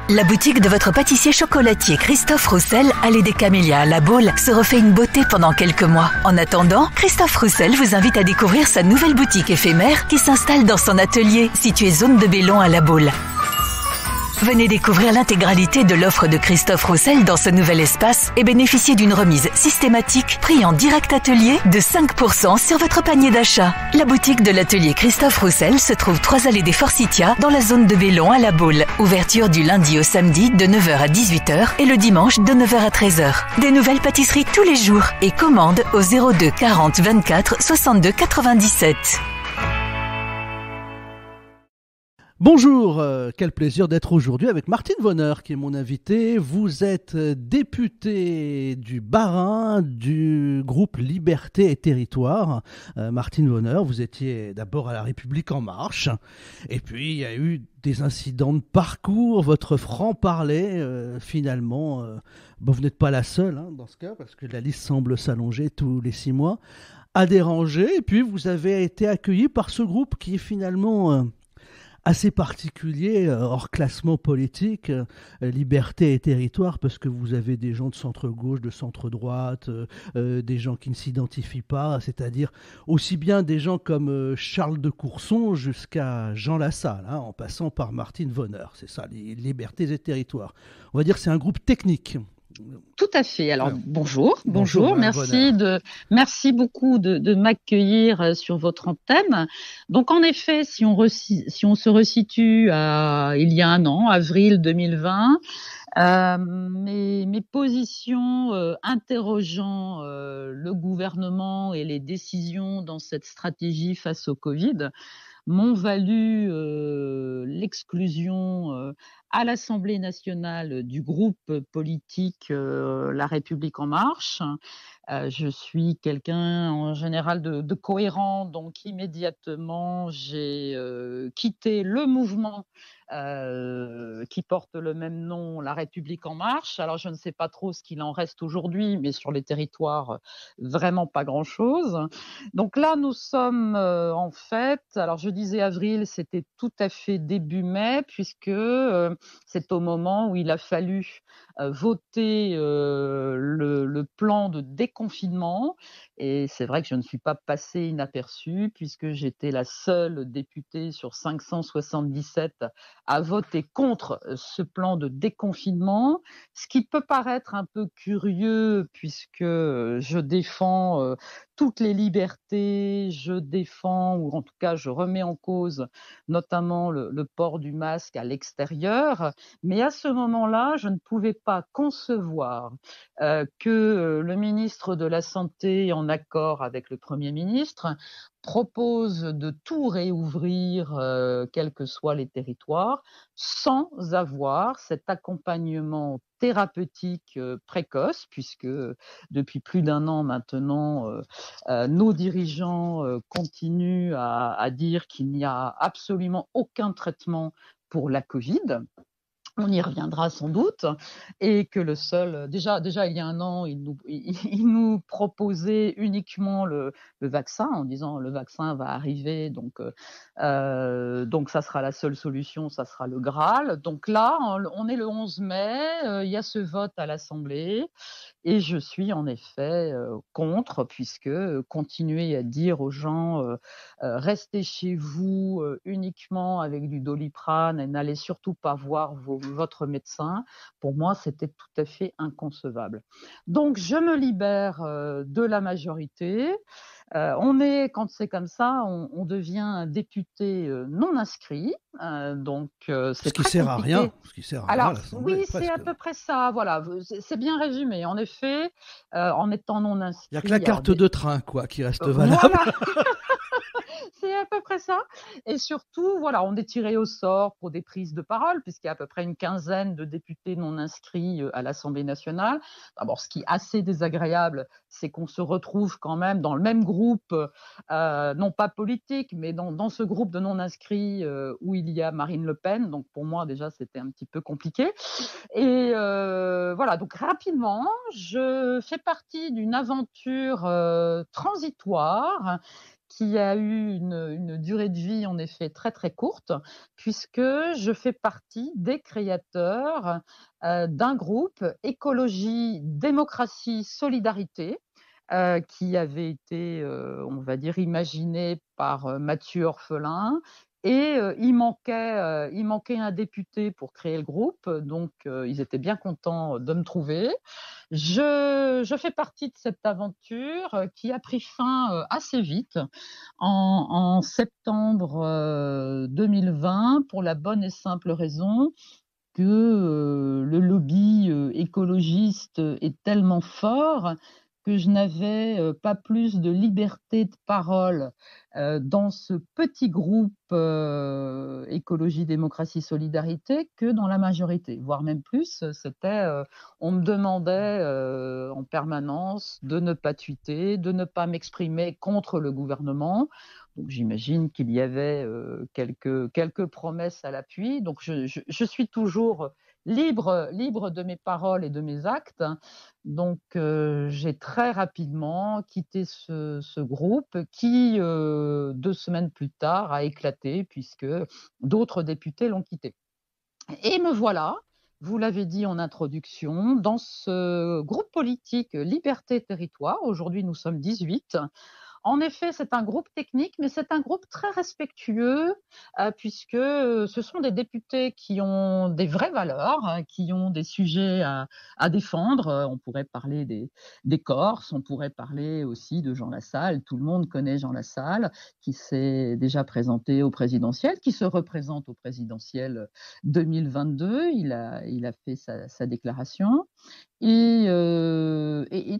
La boutique de votre pâtissier chocolatier Christophe Roussel, allée des Camélias à La Baule, se refait une beauté pendant quelques mois. En attendant, Christophe Roussel vous invite à découvrir sa nouvelle boutique éphémère qui s'installe dans son atelier, situé zone de Bellon à La Baule. Venez découvrir l'intégralité de l'offre de Christophe Roussel dans ce nouvel espace et bénéficier d'une remise systématique, prix en direct atelier de 5% sur votre panier d'achat. La boutique de l'atelier Christophe Roussel se trouve 3 allées des Forsythia dans la zone de Bellon à La Baule. Ouverture du lundi au samedi de 9h à 18h et le dimanche de 9h à 13h. Des nouvelles pâtisseries tous les jours et commande au 02 40 24 62 97. Bonjour, quel plaisir d'être aujourd'hui avec Martine Vonner qui est mon invitée. Vous êtes députée du Bas-Rhin du groupe Liberté et Territoire. Martine Vonner, vous étiez d'abord à La République En Marche et puis il y a eu des incidents de parcours, votre franc-parler finalement. Vous n'êtes pas la seule dans ce cas parce que la liste semble s'allonger tous les 6 mois, a dérangé et puis vous avez été accueillie par ce groupe qui est finalement... assez particulier, hors classement politique, Liberté et Territoire, parce que vous avez des gens de centre-gauche, de centre-droite, des gens qui ne s'identifient pas, c'est-à-dire aussi bien des gens comme Charles de Courson jusqu'à Jean Lassalle, en passant par Martine Vonner. C'est ça, les Libertés et Territoires. On va dire que c'est un groupe technique. Tout à fait. Alors, bonjour. Merci beaucoup de m'accueillir sur votre antenne. Donc, en effet, si on se resitue à il y a un an, avril 2020, mes positions interrogeant le gouvernement et les décisions dans cette stratégie face au Covid m'ont valu l'exclusion à l'Assemblée nationale du groupe politique La République En Marche. Je suis quelqu'un en général de cohérent, donc immédiatement j'ai quitté le mouvement qui porte le même nom, La République En Marche. Alors je ne sais pas trop ce qu'il en reste aujourd'hui, mais sur les territoires, vraiment pas grand-chose. Donc là, nous sommes en fait, alors je disais avril, c'était tout à fait début mai, puisque c'est au moment où il a fallu voter le plan de déconfinement. Et c'est vrai que je ne suis pas passée inaperçue, puisque j'étais la seule députée sur 577 à voter contre ce plan de déconfinement, ce qui peut paraître un peu curieux puisque je défends toutes les libertés, je défends, ou en tout cas je remets en cause notamment le port du masque à l'extérieur, mais à ce moment-là, je ne pouvais pas concevoir que le ministre de la Santé, en accord avec le Premier ministre, propose de tout réouvrir, quels que soient les territoires, sans avoir cet accompagnement thérapeutique précoce, puisque depuis plus d'1 an maintenant, nos dirigeants continuent à dire qu'il n'y a absolument aucun traitement pour la Covid. On y reviendra sans doute, et que le seul, déjà il y a 1 an, il nous proposait uniquement le vaccin, en disant le vaccin va arriver, donc ça sera la seule solution, ça sera le Graal. Donc là, on est le 11 mai, il y a ce vote à l'Assemblée, et je suis en effet contre, puisque continuer à dire aux gens restez chez vous uniquement avec du Doliprane et n'allez surtout pas voir votre médecin, pour moi c'était tout à fait inconcevable. Donc je me libère de la majorité. Quand c'est comme ça, on devient un député non inscrit, donc c'est très sert à compliqué. rien. Ce qui sert à Alors rien, l'Assemblée, oui, c'est à peu près ça, voilà, c'est bien résumé. En effet, en étant non inscrit. Il n'y a que la carte de train qui reste valable. Voilà. C'est à peu près ça. Et surtout, voilà, on est tiré au sort pour des prises de parole, puisqu'il y a à peu près une quinzaine de députés non inscrits à l'Assemblée nationale. D'abord, ce qui est assez désagréable, c'est qu'on se retrouve quand même dans le même groupe, non pas politique, mais dans ce groupe de non inscrits où il y a Marine Le Pen. Donc pour moi, déjà, c'était un petit peu compliqué. Et voilà, donc rapidement, je fais partie d'une aventure transitoire qui a eu une durée de vie en effet très très courte, puisque je fais partie des créateurs d'un groupe Écologie, Démocratie, Solidarité, qui avait été, on va dire, imaginé par Mathieu Orphelin. Et il manquait un député pour créer le groupe, donc ils étaient bien contents de me trouver. Je fais partie de cette aventure qui a pris fin assez vite en septembre 2020 pour la bonne et simple raison que le lobby écologiste est tellement fort que je n'avais pas plus de liberté de parole dans ce petit groupe Écologie, Démocratie, Solidarité que dans la majorité, voire même plus. On me demandait en permanence de ne pas tweeter, de ne pas m'exprimer contre le gouvernement. Donc j'imagine qu'il y avait quelques promesses à l'appui. Donc je suis toujours libre de mes paroles et de mes actes. Donc j'ai très rapidement quitté ce groupe qui, 2 semaines plus tard, a éclaté puisque d'autres députés l'ont quitté. Et me voilà, vous l'avez dit en introduction, dans ce groupe politique Liberté Territoire. Aujourd'hui, nous sommes 18. En effet, c'est un groupe technique, mais c'est un groupe très respectueux, puisque ce sont des députés qui ont des vraies valeurs, qui ont des sujets à défendre. On pourrait parler des Corses, on pourrait parler aussi de Jean Lassalle. Tout le monde connaît Jean Lassalle, qui s'est déjà présenté au présidentiel, qui se représente au présidentiel 2022. Il a fait sa déclaration. Et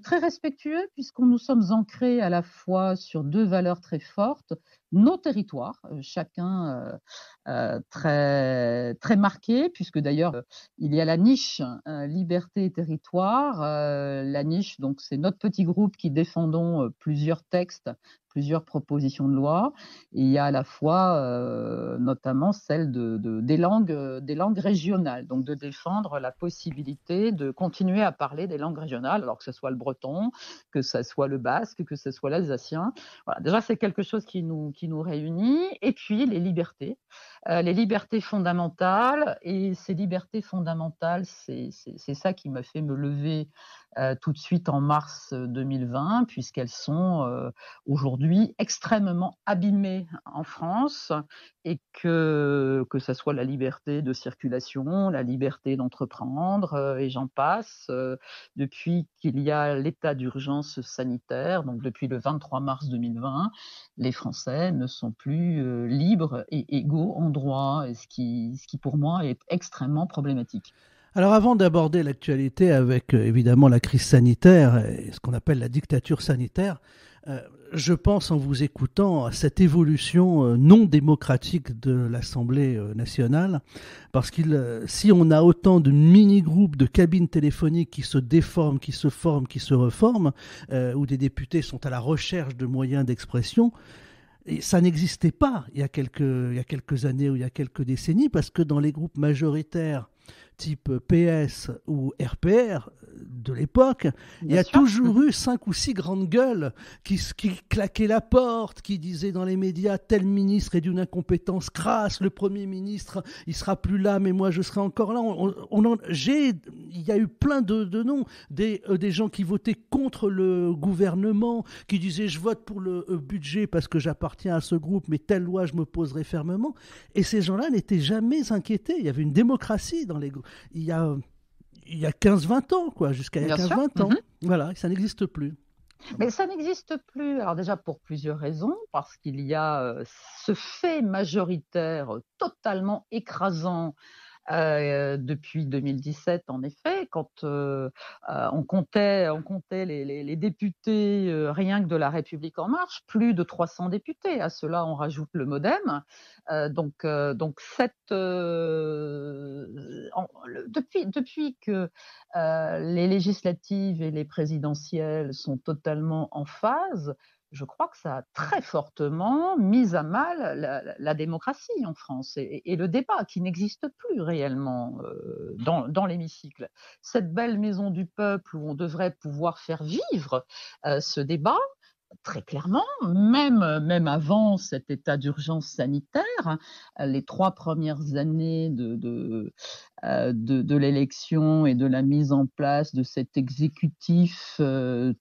très respectueux puisqu'on nous sommes ancrés à la fois sur 2 valeurs très fortes, nos territoires, chacun très très marqué puisque d'ailleurs il y a la niche Liberté et Territoire. La niche, donc c'est notre petit groupe qui défendons plusieurs textes, plusieurs propositions de loi. Et il y a à la fois notamment celle des langues régionales, donc de défendre la possibilité de continuer à parler des langues régionales, alors que ce soit le breton, que ce soit le basque, que ce soit l'alsacien. Voilà, déjà c'est quelque chose qui nous réunit. Et puis les libertés fondamentales. Et ces libertés fondamentales, c'est ça qui m'a fait me lever tout de suite en mars 2020, puisqu'elles sont aujourd'hui extrêmement abîmées en France, et que ce soit la liberté de circulation, la liberté d'entreprendre, et j'en passe, depuis qu'il y a l'état d'urgence sanitaire, donc depuis le 23 mars 2020, les Français ne sont plus libres et égaux en droit, et ce qui pour moi est extrêmement problématique. Alors avant d'aborder l'actualité avec évidemment la crise sanitaire et ce qu'on appelle la dictature sanitaire, je pense en vous écoutant à cette évolution non démocratique de l'Assemblée nationale, parce que si on a autant de mini-groupes, de cabines téléphoniques qui se déforment, qui se forment, qui se reforment, où des députés sont à la recherche de moyens d'expression, et ça n'existait pas il y a quelques années ou il y a quelques décennies, parce que dans les groupes majoritaires type PS ou RPR de l'époque, il y a toujours eu 5 ou 6 grandes gueules qui claquaient la porte, qui disaient dans les médias tel ministre est d'une incompétence crasse, le Premier ministre il sera plus là mais moi je serai encore là. Il y a eu plein de noms, des gens qui votaient contre le gouvernement, qui disaient je vote pour le budget parce que j'appartiens à ce groupe mais telle loi je m'opposerai fermement, et ces gens-là n'étaient jamais inquiétés. Il y avait une démocratie dans les groupes. Il y a 15-20 ans, quoi, jusqu'à 15-20 ans. Voilà, ça n'existe plus. Mais ça n'existe plus. Alors déjà pour plusieurs raisons, parce qu'il y a ce fait majoritaire totalement écrasant depuis 2017, en effet, quand on comptait les députés rien que de La République En Marche, plus de 300 députés. À cela, on rajoute le MoDem. Depuis que les législatives et les présidentielles sont totalement en phase, je crois que ça a très fortement mis à mal la démocratie en France et le débat qui n'existe plus réellement dans l'hémicycle. Cette belle maison du peuple où on devrait pouvoir faire vivre ce débat, Très clairement, même avant cet état d'urgence sanitaire, les 3 premières années de l'élection et de la mise en place de cet exécutif,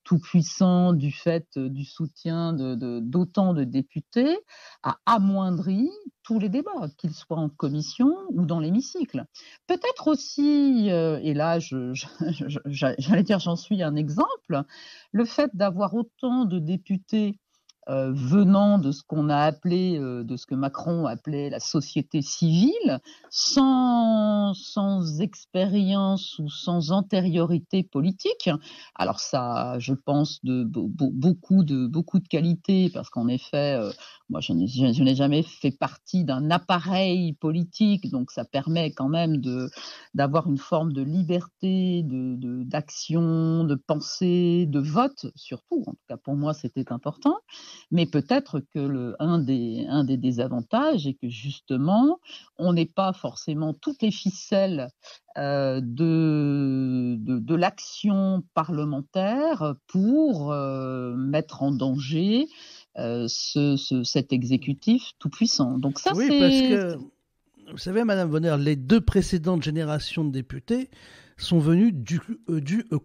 tout puissant du fait, du soutien d'autant de députés, a amoindri tous les débats, qu'ils soient en commission ou dans l'hémicycle. Peut-être aussi, et là j'allais dire j'en suis un exemple, le fait d'avoir autant de députés venant de ce qu'on a appelé, de ce que Macron appelait la société civile, sans expérience ou sans antériorité politique. Alors ça a, je pense, beaucoup de qualités, parce qu'en effet, moi je n'ai jamais fait partie d'un appareil politique, donc ça permet quand même d'avoir une forme de liberté d'action, de pensée, de vote surtout. En tout cas pour moi c'était important. Mais peut-être que un des désavantages est que justement, on n'ait pas forcément toutes les ficelles de l'action parlementaire pour mettre en danger cet exécutif tout puissant. Donc ça, Oui, parce que, vous savez, Madame Vonner, les 2 précédentes générations de députés sont venues du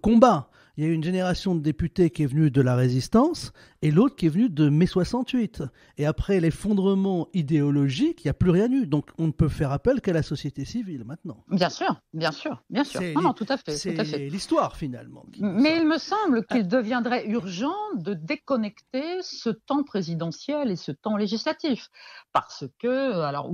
combat. Il y a eu une génération de députés qui est venue de la résistance et l'autre qui est venue de mai 68. Et après l'effondrement idéologique, il n'y a plus rien eu. Donc on ne peut faire appel qu'à la société civile maintenant. Bien sûr, bien sûr, bien sûr. Non, tout à fait. C'est l'histoire finalement. Mais il me semble qu'il deviendrait urgent de déconnecter ce temps présidentiel et ce temps législatif. Parce que, alors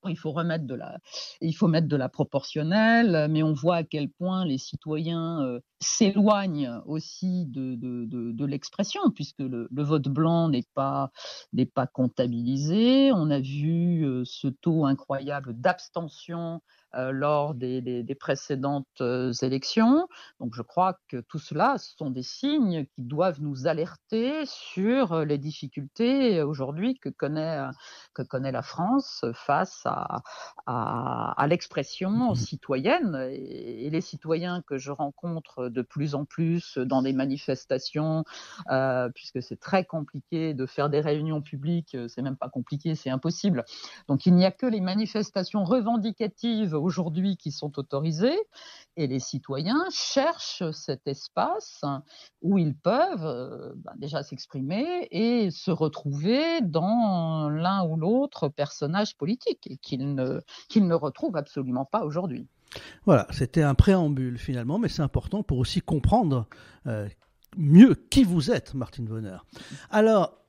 il faut mettre de la proportionnelle, mais on voit à quel point les citoyens s'éloignent aussi de l'expression, puisque le vote blanc n'est pas comptabilisé. On a vu ce taux incroyable d'abstention lors des précédentes élections. Donc je crois que tout cela, ce sont des signes qui doivent nous alerter sur les difficultés aujourd'hui que connaît la France face à l'expression citoyenne. Et les citoyens que je rencontre de plus en plus dans des manifestations, puisque c'est très compliqué de faire des réunions publiques, c'est même pas compliqué, c'est impossible. Donc il n'y a que les manifestations revendicatives aujourd'hui qui sont autorisées, et les citoyens cherchent cet espace où ils peuvent déjà s'exprimer et se retrouver dans l'un ou l'autre personnage politique, et qu'ils ne retrouvent absolument pas aujourd'hui. Voilà, c'était un préambule finalement, mais c'est important pour aussi comprendre mieux qui vous êtes, Martine Vonner. Alors,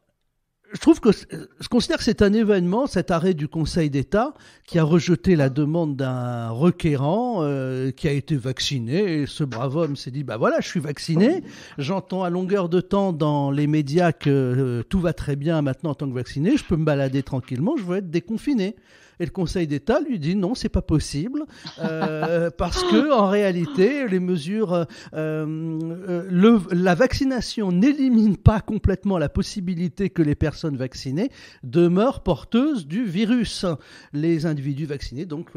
je considère que c'est un événement, cet arrêt du Conseil d'État, qui a rejeté la demande d'un requérant qui a été vacciné. Et ce brave homme s'est dit, bah voilà, je suis vacciné. J'entends à longueur de temps dans les médias que tout va très bien maintenant en tant que vacciné. Je peux me balader tranquillement, je veux être déconfiné. Et le Conseil d'État lui dit non, c'est pas possible, parce que en réalité, les mesures, la vaccination n'élimine pas complètement la possibilité que les personnes vaccinées demeurent porteuses du virus. Les individus vaccinés donc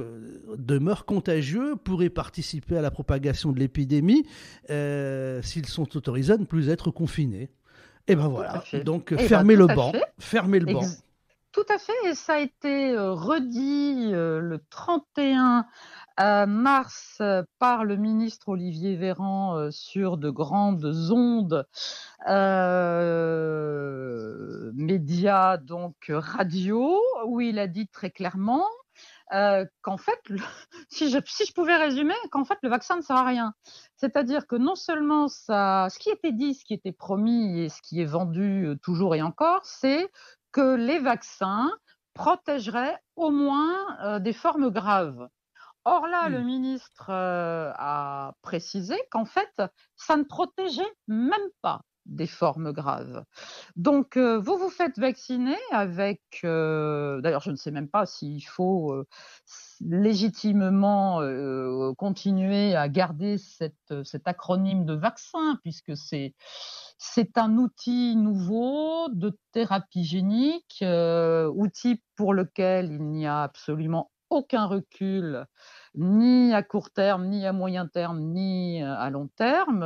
demeurent contagieux, pourraient participer à la propagation de l'épidémie s'ils sont autorisés à ne plus être confinés. Et ben voilà. Donc fermez le banc, fermez le banc. Tout à fait, et ça a été redit le 31 mars par le ministre Olivier Véran sur de grandes ondes médias, donc radio, où il a dit très clairement qu'en fait, si je pouvais résumer, qu'en fait le vaccin ne sert à rien. C'est-à-dire que non seulement ce qui était dit, ce qui était promis et ce qui est vendu toujours et encore, c'est que les vaccins protégeraient au moins des formes graves. Or là, le ministre a précisé qu'en fait, ça ne protégeait même pas des formes graves. Donc, vous vous faites vacciner avec... d'ailleurs, je ne sais même pas s'il faut légitimement continuer à garder cet acronyme de vaccin, puisque c'est un outil nouveau de thérapie génique, outil pour lequel il n'y a absolument aucun recul ni à court terme, ni à moyen terme, ni à long terme.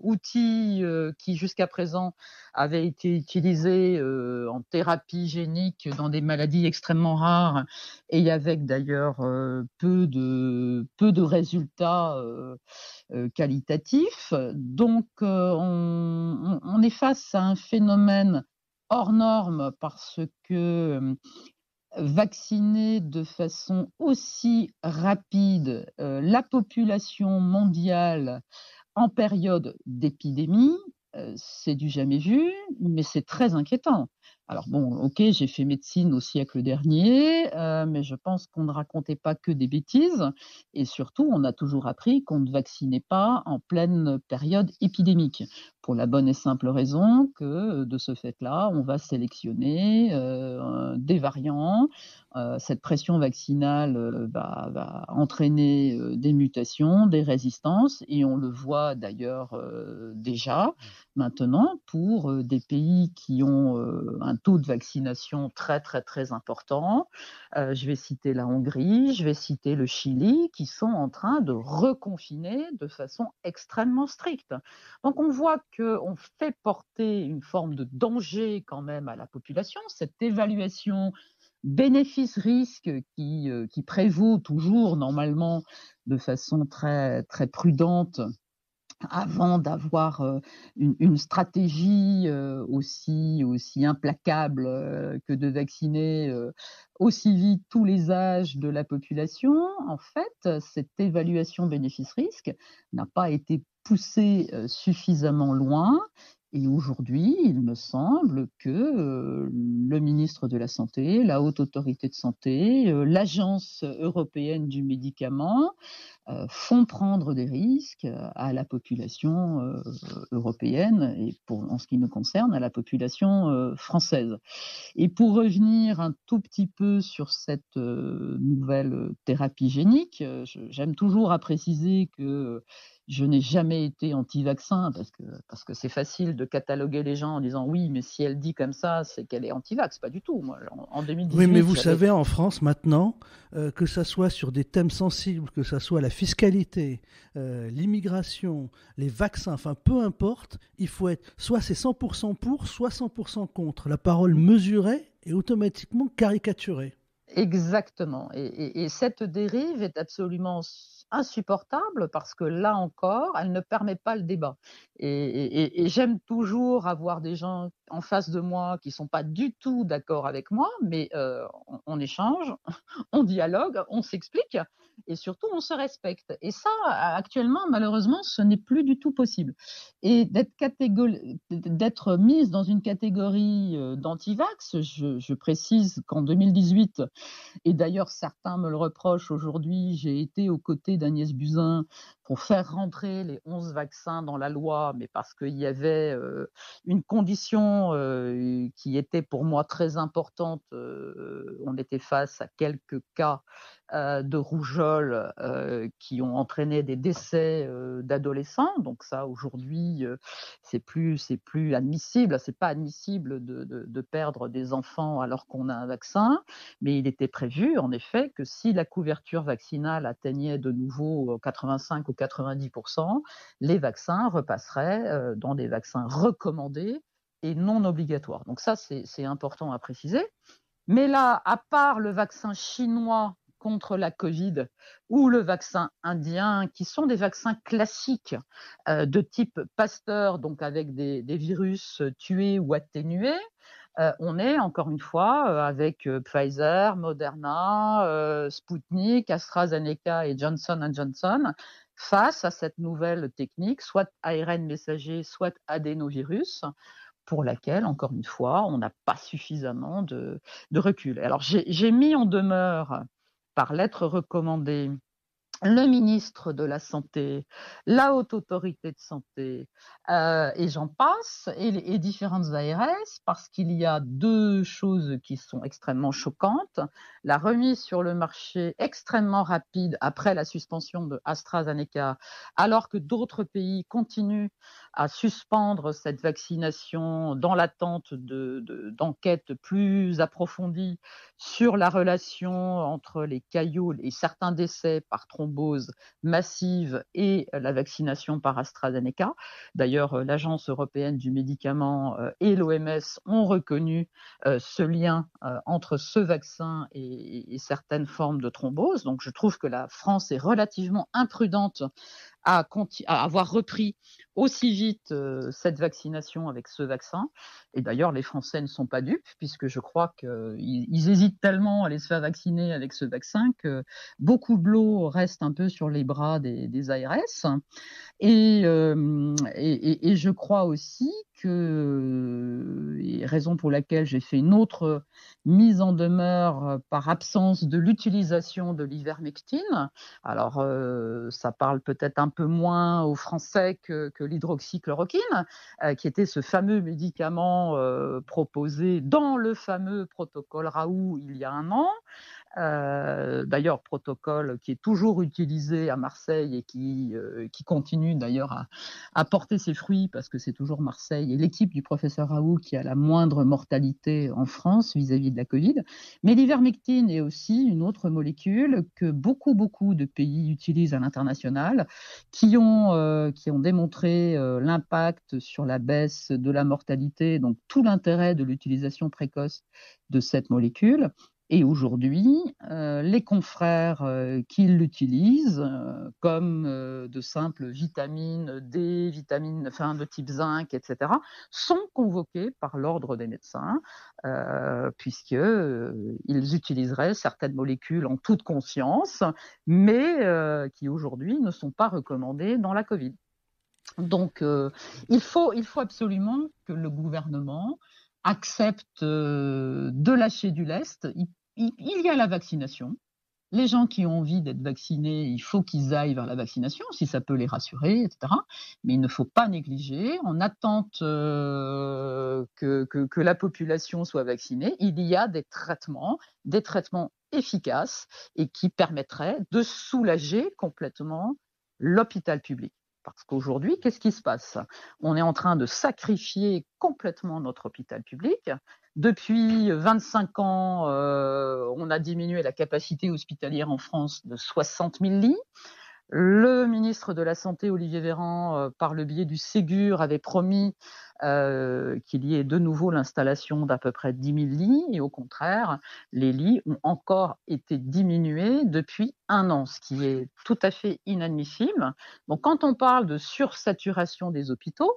Outil qui jusqu'à présent avait été utilisé en thérapie génique dans des maladies extrêmement rares et avec d'ailleurs peu de résultats qualitatifs. Donc on est face à un phénomène hors norme parce que vacciner de façon aussi rapide la population mondiale en période d'épidémie, c'est du jamais vu, mais c'est très inquiétant. Alors bon, OK, j'ai fait médecine au siècle dernier, mais je pense qu'on ne racontait pas que des bêtises et surtout, on a toujours appris qu'on ne vaccinait pas en pleine période épidémique. Pour la bonne et simple raison que, de ce fait-là, on va sélectionner, des variants. Cette pression vaccinale, va entraîner, des mutations, des résistances et on le voit d'ailleurs, déjà maintenant pour, des pays qui ont, un taux de vaccination très, très, très important. Je vais citer la Hongrie, je vais citer le Chili qui sont en train de reconfiner de façon extrêmement stricte. Donc on voit qu'on fait porter une forme de danger quand même à la population. Cette évaluation bénéfice-risque qui prévaut toujours normalement de façon très, très prudente avant d'avoir une stratégie aussi implacable que de vacciner aussi vite tous les âges de la population. En fait, cette évaluation bénéfice-risque n'a pas été poussée suffisamment loin. Et aujourd'hui, il me semble que le ministre de la Santé, la Haute Autorité de Santé, l'Agence européenne du médicament font prendre des risques à la population européenne et en ce qui me concerne, à la population française. Et pour revenir un tout petit peu sur cette nouvelle thérapie génique, j'aime toujours à préciser que je n'ai jamais été anti-vaccin parce que c'est facile de cataloguer les gens en disant oui, mais si elle dit comme ça, c'est qu'elle est anti-vax. Pas du tout. Moi, en 2018, Oui, mais vous savez, en France maintenant, que ça soit sur des thèmes sensibles, que ça soit la fiscalité, l'immigration, les vaccins, enfin peu importe, il faut être soit c'est 100% pour, soit 100% contre. La parole mesurée est automatiquement caricaturée. Exactement. Et cette dérive est absolument insupportable parce que là encore, elle ne permet pas le débat. Et j'aime toujours avoir des gens en face de moi qui sont pas du tout d'accord avec moi, mais on échange, on dialogue, on s'explique et surtout on se respecte. Et ça, actuellement, malheureusement, ce n'est plus du tout possible. Et d'être mise dans une catégorie d'antivax, je précise qu'en 2018, et d'ailleurs certains me le reprochent aujourd'hui, j'ai été aux côtés d'Agnès Buzyn pour faire rentrer les 11 vaccins dans la loi, mais parce qu'il y avait une condition qui était pour moi très importante. On était face à quelques cas de rougeole qui ont entraîné des décès d'adolescents. Donc ça, aujourd'hui, c'est plus admissible. C'est pas admissible de perdre des enfants alors qu'on a un vaccin, mais il était prévu, en effet, que si la couverture vaccinale atteignait de nouveau 85 ou 90%, les vaccins repasseraient dans des vaccins recommandés et non obligatoires. Donc ça, c'est important à préciser. Mais là, à part le vaccin chinois contre la Covid ou le vaccin indien, qui sont des vaccins classiques de type Pasteur, donc avec des virus tués ou atténués, on est encore une fois avec Pfizer, Moderna, Sputnik, AstraZeneca et Johnson & Johnson face à cette nouvelle technique, soit ARN messager, soit adénovirus, pour laquelle, encore une fois, on n'a pas suffisamment de recul. Alors, j'ai mis en demeure, par lettre recommandée, le ministre de la Santé, la Haute Autorité de Santé, et j'en passe, et différentes ARS, parce qu'il y a deux choses qui sont extrêmement choquantes. La remise sur le marché extrêmement rapide après la suspension de AstraZeneca, alors que d'autres pays continuent à suspendre cette vaccination dans l'attente d'enquêtes plus approfondies sur la relation entre les cailloux et certains décès par thrombose thrombose massive et la vaccination par AstraZeneca. D'ailleurs, l'Agence européenne du médicament et l'OMS ont reconnu ce lien entre ce vaccin et certaines formes de thrombose. Donc je trouve que la France est relativement imprudente à avoir repris aussi vite cette vaccination avec ce vaccin. Et d'ailleurs, les Français ne sont pas dupes, puisque je crois qu'ils hésitent tellement à aller se faire vacciner avec ce vaccin que beaucoup de l'eau reste un peu sur les bras des ARS. Et je crois aussi et raison pour laquelle j'ai fait une autre mise en demeure par absence de l'utilisation de l'ivermectine. Alors, ça parle peut-être un peu moins aux Français que l'hydroxychloroquine, qui était ce fameux médicament proposé dans le fameux protocole Raoult il y a un an. D'ailleurs, protocole qui est toujours utilisé à Marseille et qui continue d'ailleurs à porter ses fruits, parce que c'est toujours Marseille et l'équipe du professeur Raoult qui a la moindre mortalité en France vis-à-vis de la Covid. Mais l'ivermectine est aussi une autre molécule que beaucoup de pays utilisent à l'international, qui ont démontré l'impact sur la baisse de la mortalité, donc tout l'intérêt de l'utilisation précoce de cette molécule. Et aujourd'hui, les confrères qui l'utilisent, comme de simples vitamines D, vitamines de type zinc, etc., sont convoqués par l'ordre des médecins, puisqu'ils utiliseraient certaines molécules en toute conscience, mais qui aujourd'hui ne sont pas recommandées dans la Covid. Donc, il faut absolument que le gouvernement accepte de lâcher du lest. Il y a la vaccination. Les gens qui ont envie d'être vaccinés, il faut qu'ils aillent vers la vaccination, si ça peut les rassurer, etc. Mais il ne faut pas négliger, en attente que la population soit vaccinée, il y a des traitements efficaces et qui permettraient de soulager complètement l'hôpital public. Parce qu'aujourd'hui, qu'est-ce qui se passe? On est en train de sacrifier complètement notre hôpital public. Depuis 25 ans, on a diminué la capacité hospitalière en France de 60 000 lits. Le ministre de la Santé, Olivier Véran, par le biais du Ségur, avait promis qu'il y ait de nouveau l'installation d'à peu près 10 000 lits. Et au contraire, les lits ont encore été diminués depuis un an, ce qui est tout à fait inadmissible. Donc quand on parle de sursaturation des hôpitaux,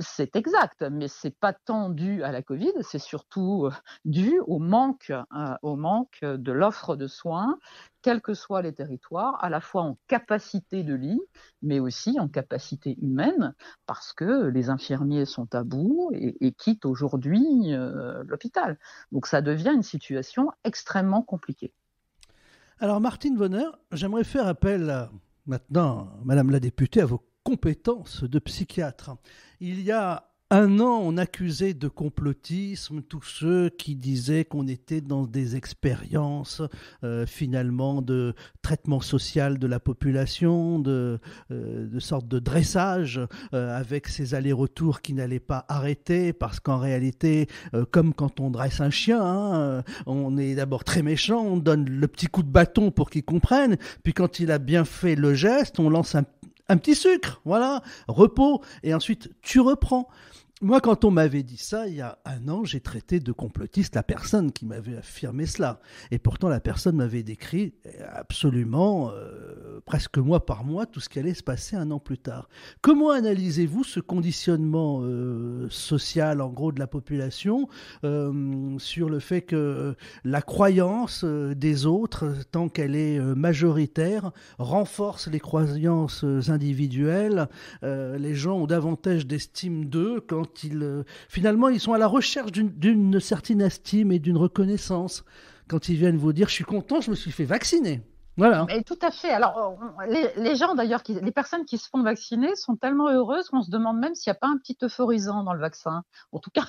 c'est exact, mais c'est pas tant dû à la Covid, c'est surtout dû au manque de l'offre de soins, quels que soient les territoires, à la fois en capacité de lit, mais aussi en capacité humaine, parce que les infirmiers sont à bout et quittent aujourd'hui l'hôpital. Donc ça devient une situation extrêmement compliquée. Alors Martine Vonner, j'aimerais faire appel maintenant, Madame la députée, à vos compétences de psychiatre. Il y a un an, on accusait de complotisme tous ceux qui disaient qu'on était dans des expériences finalement de traitement social de la population, de sorte de dressage avec ces allers-retours qui n'allaient pas arrêter, parce qu'en réalité, comme quand on dresse un chien, on est d'abord très méchant, on donne le petit coup de bâton pour qu'il comprenne, puis quand il a bien fait le geste, on lance un petit sucre, voilà, repos, et ensuite tu reprends. Moi, quand on m'avait dit ça, il y a un an, j'ai traité de complotiste la personne qui m'avait affirmé cela. Et pourtant, la personne m'avait décrit absolument, presque mois par mois, tout ce qui allait se passer un an plus tard. Comment analysez-vous ce conditionnement social, en gros, de la population sur le fait que la croyance des autres, tant qu'elle est majoritaire, renforce les croyances individuelles. Les gens ont davantage d'estime d'eux quand finalement, ils sont à la recherche d'une certaine estime et d'une reconnaissance. Quand ils viennent vous dire « je suis content, je me suis fait vacciner ». Voilà. Mais tout à fait. Alors, les gens d'ailleurs, les personnes qui se font vacciner sont tellement heureuses qu'on se demande même s'il n'y a pas un petit euphorisant dans le vaccin. En tout cas,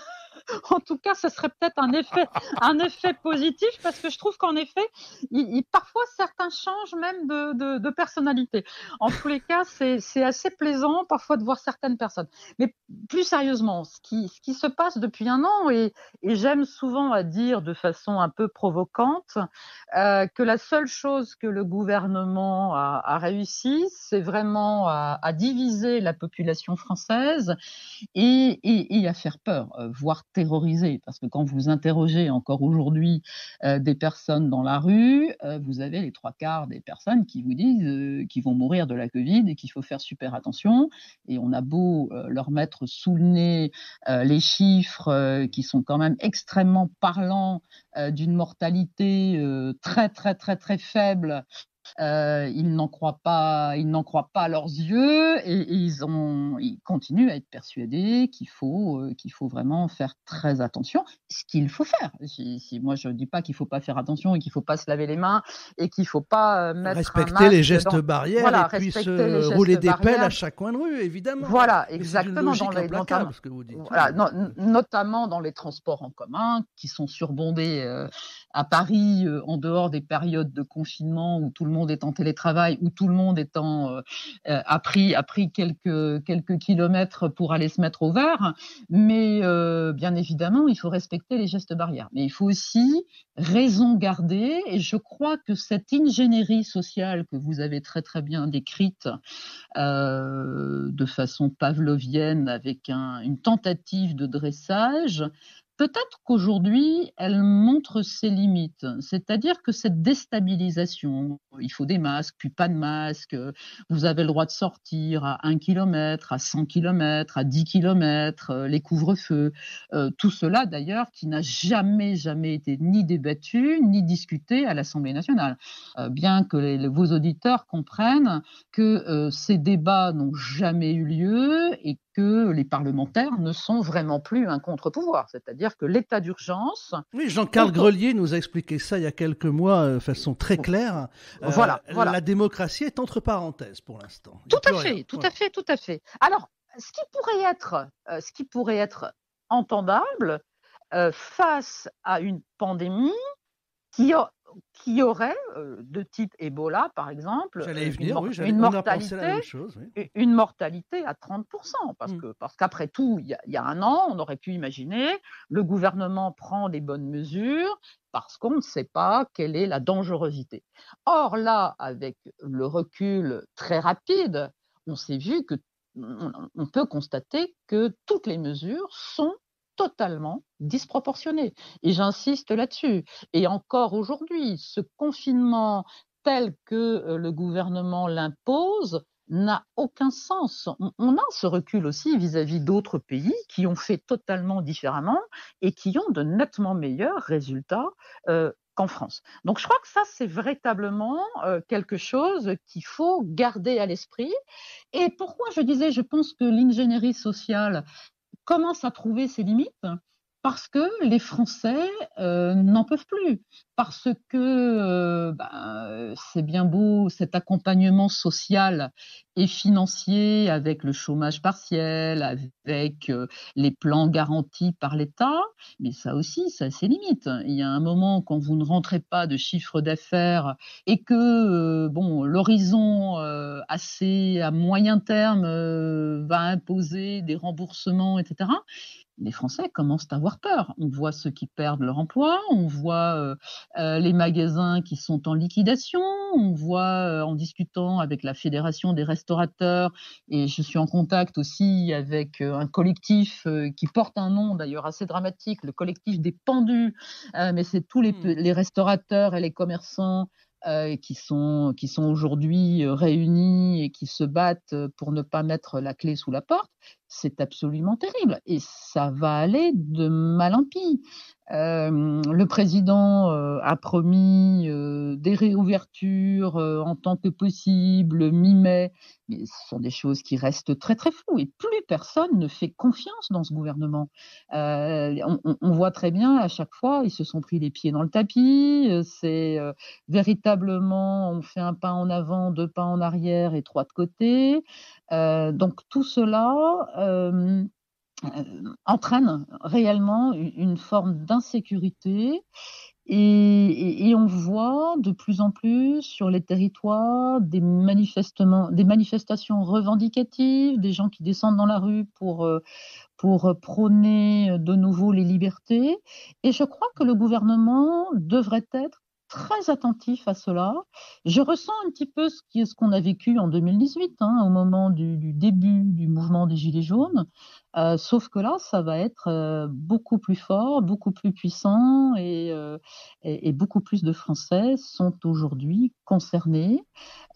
En tout cas, ce serait peut-être un effet positif, parce que je trouve qu'en effet, parfois certains changent même de personnalité. En tous les cas, c'est assez plaisant parfois de voir certaines personnes. Mais plus sérieusement, ce qui se passe depuis un an, et j'aime souvent à dire de façon un peu provocante, que la seule chose que le gouvernement a réussi, c'est vraiment à diviser la population française et à faire peur, voire terroriser. Parce que quand vous interrogez encore aujourd'hui des personnes dans la rue, vous avez les 3/4 des personnes qui vous disent qu'ils vont mourir de la Covid et qu'il faut faire super attention. Et on a beau leur mettre sous le nez les chiffres qui sont quand même extrêmement parlants, d'une mortalité très très très très faible. Ils n'en croient pas à leurs yeux, et ils continuent à être persuadés qu'il faut vraiment faire très attention. Ce qu'il faut faire. Moi, je ne dis pas qu'il ne faut pas faire attention et qu'il ne faut pas se laver les mains et qu'il ne faut pas mettre respecter un masque les gestes barrières, voilà, et puis respecter les rouler gestes des pelles barrières. à chaque coin de rue, évidemment. Voilà, Mais exactement. c'est une logique implacable, ce que vous dites. Voilà, notamment dans les transports en commun qui sont surbondés à Paris, en dehors des périodes de confinement où tout le monde est en télétravail, où tout le monde a pris quelques kilomètres pour aller se mettre au vert. Mais bien évidemment, il faut respecter les gestes barrières. Mais il faut aussi raison garder, et je crois que cette ingénierie sociale que vous avez très très bien décrite de façon pavlovienne, avec une tentative de dressage, peut-être qu'aujourd'hui, elle montre ses limites. C'est-à-dire que cette déstabilisation, il faut des masques, puis pas de masques, vous avez le droit de sortir à 1 kilomètre, à 100 kilomètres, à 10 kilomètres, les couvre-feux, tout cela d'ailleurs qui n'a jamais été ni débattu, ni discuté à l'Assemblée nationale. Bien que vos auditeurs comprennent que ces débats n'ont jamais eu lieu et que les parlementaires ne sont vraiment plus un contre-pouvoir. C'est-à-dire que l'état d'urgence... Oui, Jean-Carl Grelier nous a expliqué ça il y a quelques mois de façon très claire. Voilà. La démocratie est entre parenthèses pour l'instant. Tout à fait. Alors, ce qui pourrait être entendable face à une pandémie qui aurait, de type Ebola par exemple, une mortalité à 30%. Parce qu'après tout, il y a un an, on aurait pu imaginer, le gouvernement prend des bonnes mesures parce qu'on ne sait pas quelle est la dangerosité. Or là, avec le recul très rapide, on peut constater que toutes les mesures sont totalement disproportionné. Et j'insiste là-dessus. Et encore aujourd'hui, ce confinement tel que le gouvernement l'impose n'a aucun sens. On a ce recul aussi vis-à-vis d'autres pays qui ont fait totalement différemment et qui ont de nettement meilleurs résultats qu'en France. Donc je crois que ça, c'est véritablement quelque chose qu'il faut garder à l'esprit. Et pourquoi je disais, je pense que l'ingénierie sociale commence à trouver ses limites, parce que les Français n'en peuvent plus, parce que c'est bien beau cet accompagnement social et financier avec le chômage partiel, avec les plans garantis par l'État, mais ça aussi, ça a ses limites. Il y a un moment, quand vous ne rentrez pas de chiffre d'affaires et que l'horizon assez à moyen terme va imposer des remboursements, etc., les Français commencent à avoir peur. On voit ceux qui perdent leur emploi, on voit les magasins qui sont en liquidation, on voit en discutant avec la Fédération des restaurateurs, et je suis en contact aussi avec un collectif qui porte un nom d'ailleurs assez dramatique, le collectif des pendus, mais c'est tous les restaurateurs et les commerçants qui sont aujourd'hui réunis et qui se battent pour ne pas mettre la clé sous la porte. C'est absolument terrible et ça va aller de mal en pis. Le président a promis des réouvertures en tant que possible mi-mai, mais ce sont des choses qui restent très très floues et plus personne ne fait confiance dans ce gouvernement. On voit très bien à chaque fois, ils se sont pris les pieds dans le tapis, c'est véritablement on fait un pas en avant, 2 pas en arrière et 3 de côté. Donc tout cela entraîne réellement une forme d'insécurité. Et on voit de plus en plus sur les territoires des manifestations revendicatives, des gens qui descendent dans la rue pour prôner de nouveau les libertés. Et je crois que le gouvernement devrait être très attentif à cela. Je ressens un petit peu ce qu'on a vécu en 2018, hein, au moment du début du mouvement des Gilets jaunes. Sauf que là, ça va être beaucoup plus fort, beaucoup plus puissant et beaucoup plus de Français sont aujourd'hui concernés.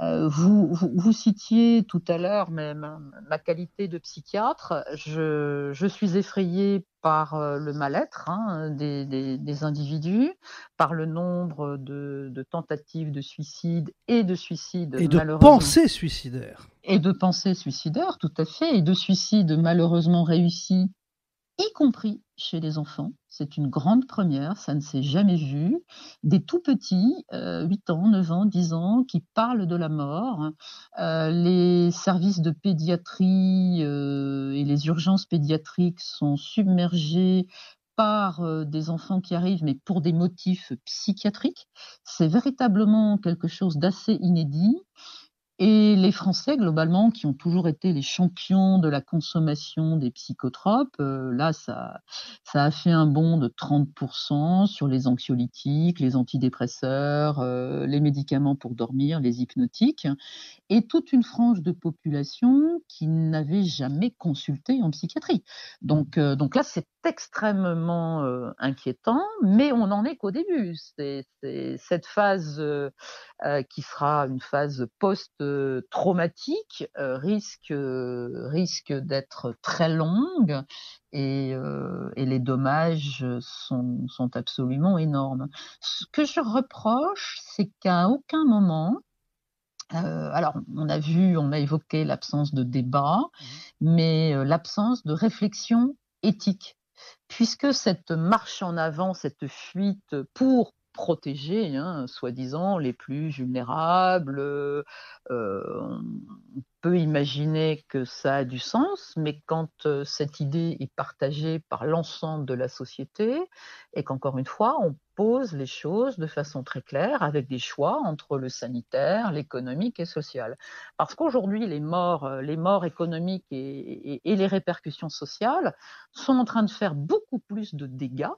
Vous citiez tout à l'heure ma qualité de psychiatre. Je suis effrayée par le mal-être, hein, des individus, par le nombre de tentatives de suicide et de suicides Et de malheureusement. pensées suicidaires. Et de pensées suicidaires, tout à fait, et de suicides malheureusement réussis, y compris chez les enfants. C'est une grande première, ça ne s'est jamais vu. Des tout petits, 8 ans, 9 ans, 10 ans, qui parlent de la mort. Les services de pédiatrie et les urgences pédiatriques sont submergés par des enfants qui arrivent, mais pour des motifs psychiatriques. C'est véritablement quelque chose d'assez inédit. Et les Français, globalement, qui ont toujours été les champions de la consommation des psychotropes, là, ça a fait un bond de 30 sur les anxiolytiques, les antidépresseurs, les médicaments pour dormir, les hypnotiques, et toute une frange de population qui n'avait jamais consulté en psychiatrie. Donc là, c'est extrêmement inquiétant, mais on n'en est qu'au début. C'est cette phase qui sera une phase post-traumatique, risque d'être très longue et les dommages sont absolument énormes. Ce que je reproche, c'est qu'à aucun moment, alors on a évoqué l'absence de débat, mais l'absence de réflexion éthique. Puisque cette marche en avant, cette fuite pour protéger, hein, soi-disant, les plus vulnérables, on peut imaginer que ça a du sens, mais quand cette idée est partagée par l'ensemble de la société et qu'encore une fois, on pose les choses de façon très claire avec des choix entre le sanitaire, l'économique et social. Parce qu'aujourd'hui, les morts économiques et les répercussions sociales sont en train de faire beaucoup plus de dégâts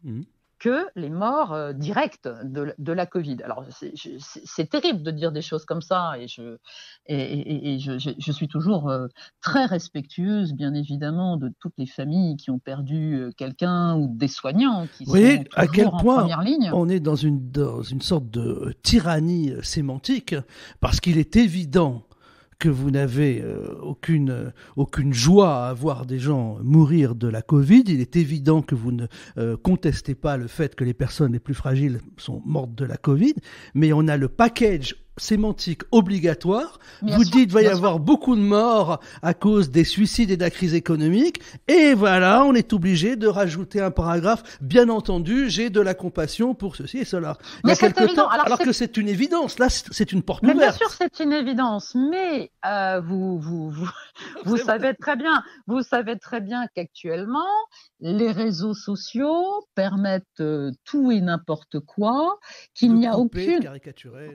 que les morts directes de la Covid. Alors, c'est terrible de dire des choses comme ça, et je suis toujours très respectueuse, bien évidemment, de toutes les familles qui ont perdu quelqu'un ou des soignants qui Vous voyez sont à quel toujours en point première ligne. on est dans une sorte de tyrannie sémantique, parce qu'il est évident que vous n'avez aucune joie à voir des gens mourir de la Covid. Il est évident que vous ne contestez pas le fait que les personnes les plus fragiles sont mortes de la Covid, mais on a le package sémantique obligatoire. Vous dites qu'il va y avoir beaucoup de morts à cause des suicides et de la crise économique, et voilà, on est obligé de rajouter un paragraphe. Bien entendu, j'ai de la compassion pour ceci et cela. Mais c'est évident. Alors que c'est une évidence. Là, c'est une porte ouverte. Bien sûr, c'est une évidence, mais vous savez très bien qu'actuellement, les réseaux sociaux permettent tout et n'importe quoi, qu'il n'y a aucune,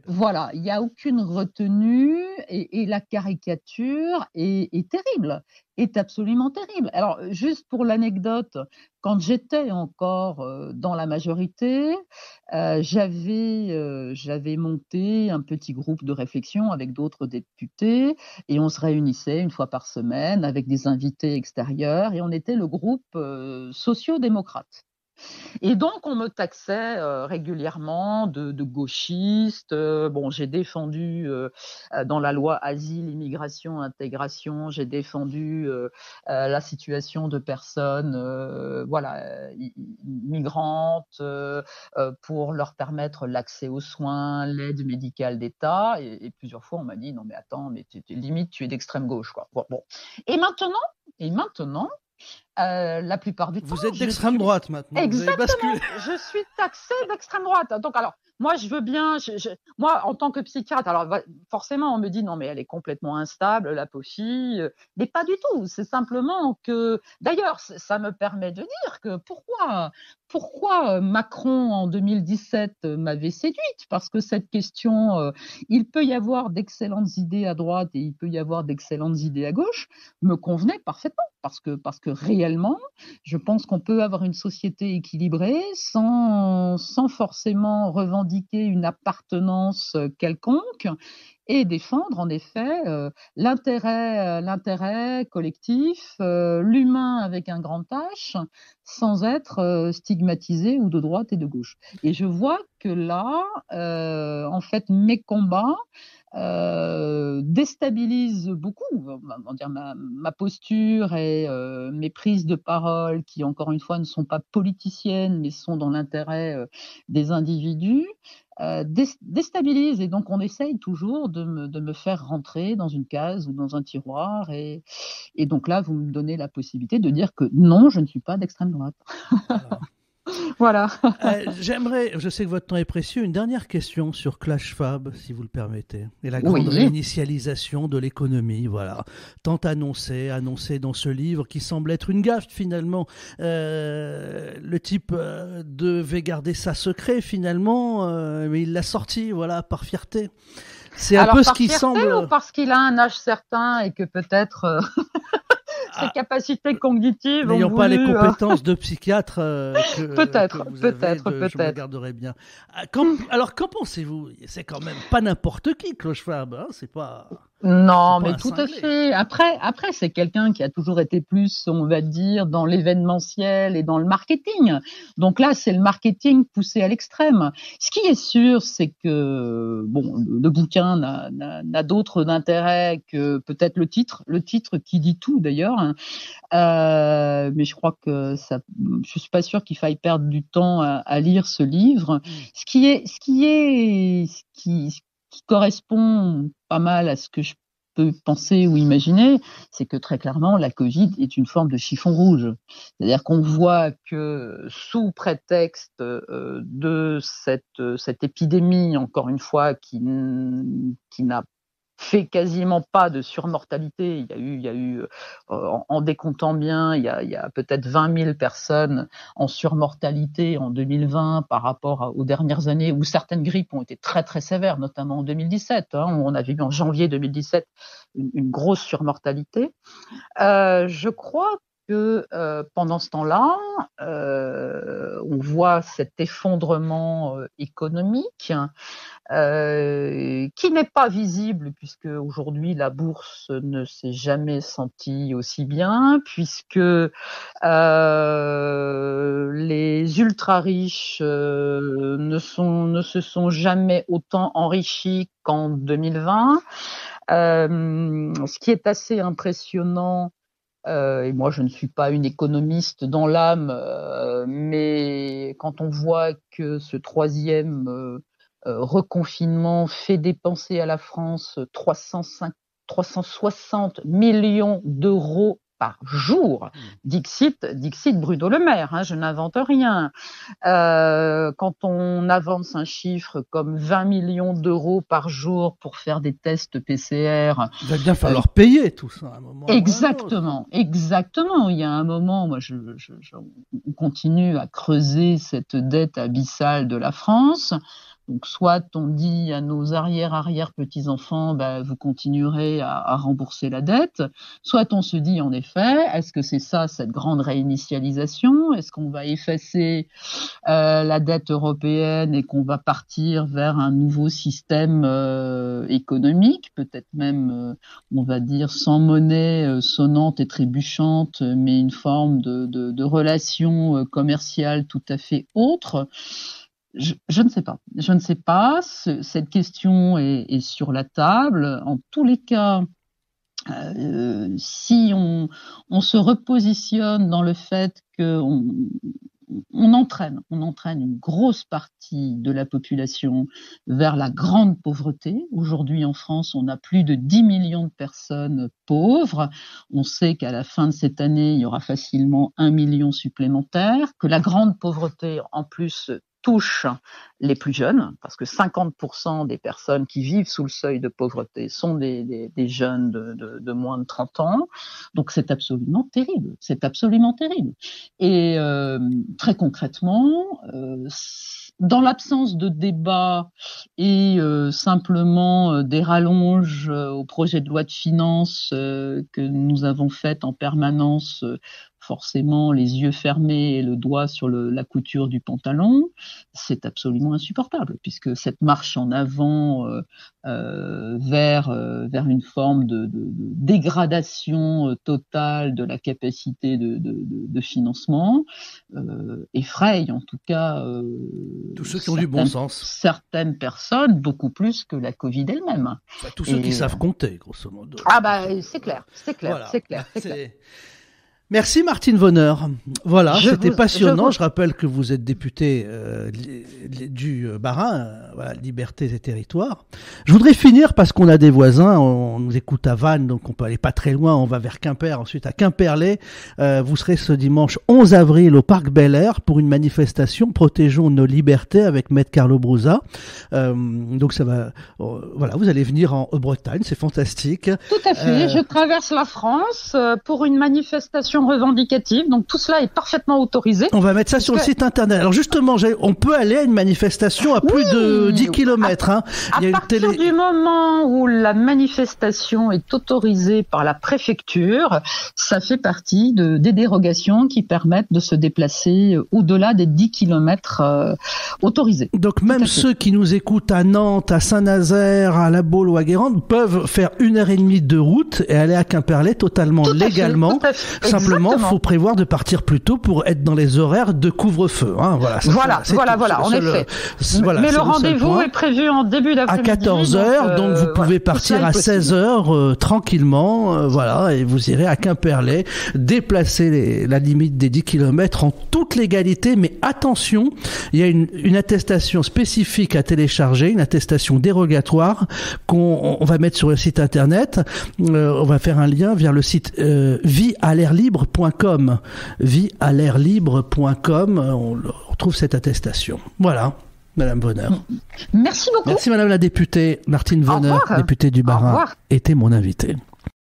voilà, il n'y a aucune retenue, et la caricature est terrible, est absolument terrible. Alors, juste pour l'anecdote, quand j'étais encore dans la majorité, j'avais monté un petit groupe de réflexion avec d'autres députés, et on se réunissait une fois par semaine avec des invités extérieurs, et on était le groupe sociaux-démocrate. Et donc, on me taxait régulièrement de gauchiste. Bon, j'ai défendu dans la loi Asile, Immigration, Intégration, j'ai défendu la situation de personnes migrantes pour leur permettre l'accès aux soins, l'aide médicale d'État. Et plusieurs fois, on m'a dit, non mais attends, mais limite, tu es d'extrême gauche, quoi. Bon. Et maintenant, La plupart du temps. Vous êtes d'extrême droite maintenant. Exactement. Vous avez basculé. Je suis taxée d'extrême droite. Donc, alors, moi, je veux bien. Moi, en tant que psychiatre, alors forcément, on me dit non, mais elle est complètement instable, la pauvre fille. Mais pas du tout. C'est simplement que. D'ailleurs, ça me permet de dire que pourquoi Macron en 2017 m'avait séduite, parce que cette question, il peut y avoir d'excellentes idées à droite et il peut y avoir d'excellentes idées à gauche, me convenait parfaitement, parce que réellement, je pense qu'on peut avoir une société équilibrée sans forcément revendiquer une appartenance quelconque et défendre en effet l'intérêt collectif, l'humain avec un grand H, sans être stigmatisé ou de droite et de gauche. Et je vois que là, en fait, mes combats déstabilisent beaucoup ma posture et mes prises de parole qui, encore une fois, ne sont pas politiciennes, mais sont dans l'intérêt des individus. Déstabilise, et donc on essaye toujours de me faire rentrer dans une case ou dans un tiroir, et donc là vous me donnez la possibilité de dire que non, je ne suis pas d'extrême droite. Voilà. J'aimerais, je sais que votre temps est précieux, une dernière question sur Clash Fab, si vous le permettez, et la grande réinitialisation de l'économie, voilà, tant annoncée dans ce livre qui semble être une gaffe finalement. Le type devait garder ça secret finalement, mais il l'a sorti, voilà, par fierté. C'est un peu ce qui semble. Ou parce qu'il a un âge certain et que peut-être ses capacités cognitives n'ayant pas les compétences de psychiatre peut-être. Je me garderai bien. Alors qu'en pensez-vous? C'est quand même pas n'importe qui, Klaus Schwab, hein, c'est pas... Non, mais tout à fait. Après, c'est quelqu'un qui a toujours été plus, on va dire, dans l'événementiel et dans le marketing. Donc là, c'est le marketing poussé à l'extrême. Ce qui est sûr, c'est que le bouquin n'a d'autre d'intérêt que peut-être le titre qui dit tout d'ailleurs. Mais je crois que je suis pas sûre qu'il faille perdre du temps à lire ce livre. Ce qui correspond pas mal à ce que je peux penser ou imaginer, c'est que très clairement, la Covid est une forme de chiffon rouge. C'est-à-dire qu'on voit que sous prétexte de cette épidémie, encore une fois, qui n'a fait quasiment pas de surmortalité. Il y a eu en décomptant bien, il y a peut-être 20 000 personnes en surmortalité en 2020 par rapport aux dernières années où certaines grippes ont été très très sévères, notamment en 2017. Où on avait vu en janvier 2017 une grosse surmortalité. Je crois que pendant ce temps-là, on voit cet effondrement économique qui n'est pas visible, puisque aujourd'hui la bourse ne s'est jamais sentie aussi bien, puisque les ultra riches ne se sont jamais autant enrichis qu'en 2020. Ce qui est assez impressionnant, et moi je ne suis pas une économiste dans l'âme, mais quand on voit que ce troisième reconfinement fait dépenser à la France 360 millions d'euros par jour. Dixit Bruno Le Maire, je n'invente rien. Quand on avance un chiffre comme 20 millions d'euros par jour pour faire des tests PCR... Il va bien falloir payer tout ça à un moment. Exactement. Il y a un moment, moi, on continue à creuser cette dette abyssale de la France. Donc, soit on dit à nos arrière-petits-enfants, vous continuerez à rembourser la dette, soit on se dit, en effet, est-ce que c'est ça, cette grande réinitialisation? Est-ce qu'on va effacer la dette européenne et qu'on va partir vers un nouveau système économique, peut-être même, on va dire, sans monnaie sonnante et trébuchante, mais une forme de relation commerciale tout à fait autre? Je ne sais pas. Cette question est sur la table. En tous les cas, si on se repositionne dans le fait qu'on on entraîne une grosse partie de la population vers la grande pauvreté. Aujourd'hui, en France, on a plus de 10 millions de personnes pauvres. On sait qu'à la fin de cette année, il y aura facilement 1 million supplémentaire, que la grande pauvreté, en plus, touche les plus jeunes, parce que 50% des personnes qui vivent sous le seuil de pauvreté sont des jeunes de moins de 30 ans. Donc c'est absolument terrible, Et très concrètement, dans l'absence de débat et simplement des rallonges au projet de loi de finances que nous avons fait en permanence, forcément les yeux fermés et le doigt sur la couture du pantalon, c'est absolument insupportable, puisque cette marche en avant vers une forme de dégradation totale de la capacité de financement effraie en tout cas tous ceux qui ont du bon sens. Certaines personnes, beaucoup plus que la Covid elle-même. Tous ceux qui savent compter, grosso modo. Ah bah c'est clair. Voilà. C'est clair. Merci Martine Vonner. Voilà, c'était passionnant. Je rappelle que vous êtes députée du Bas-Rhin, voilà, Libertés et Territoires. Je voudrais finir parce qu'on a des voisins, on nous écoute à Vannes, donc on peut aller pas très loin, on va vers Quimper, ensuite à Quimperlé. Vous serez ce dimanche 11 avril au Parc Bel Air pour une manifestation Protégeons nos libertés avec Maître Carlo Brusa. Donc ça va, voilà, vous allez venir en Bretagne, c'est fantastique. Tout à fait, je traverse la France pour une manifestation revendicative, donc tout cela est parfaitement autorisé. On va mettre ça sur le site internet. Alors justement, on peut aller à une manifestation à plus de 10 km. À partir du moment où la manifestation est autorisée par la préfecture, ça fait partie des dérogations qui permettent de se déplacer au-delà des 10 km autorisés. Donc même ceux qui nous écoutent à Nantes, à Saint-Nazaire, à La Baule ou à Guérande peuvent faire 1h30 de route et aller à Quimperlé totalement légalement. Simplement, il faut prévoir de partir plus tôt pour être dans les horaires de couvre-feu. Hein. Voilà, en effet. Mais le rendez-vous est prévu en début d'après-midi. À 14h, donc vous pouvez partir à 16h tranquillement, voilà, et vous irez à Quimperlé, déplacer la limite des 10 km en toute légalité, mais attention, il y a une attestation spécifique à télécharger, une attestation dérogatoire qu'on va mettre sur le site internet. On va faire un lien vers le site viealairlibre.com. Viealairlibre.com, on retrouve cette attestation. Voilà, Madame Vonner. Merci beaucoup. Merci Madame la députée Martine Vonner, députée du Bas-Rhin, était mon invitée.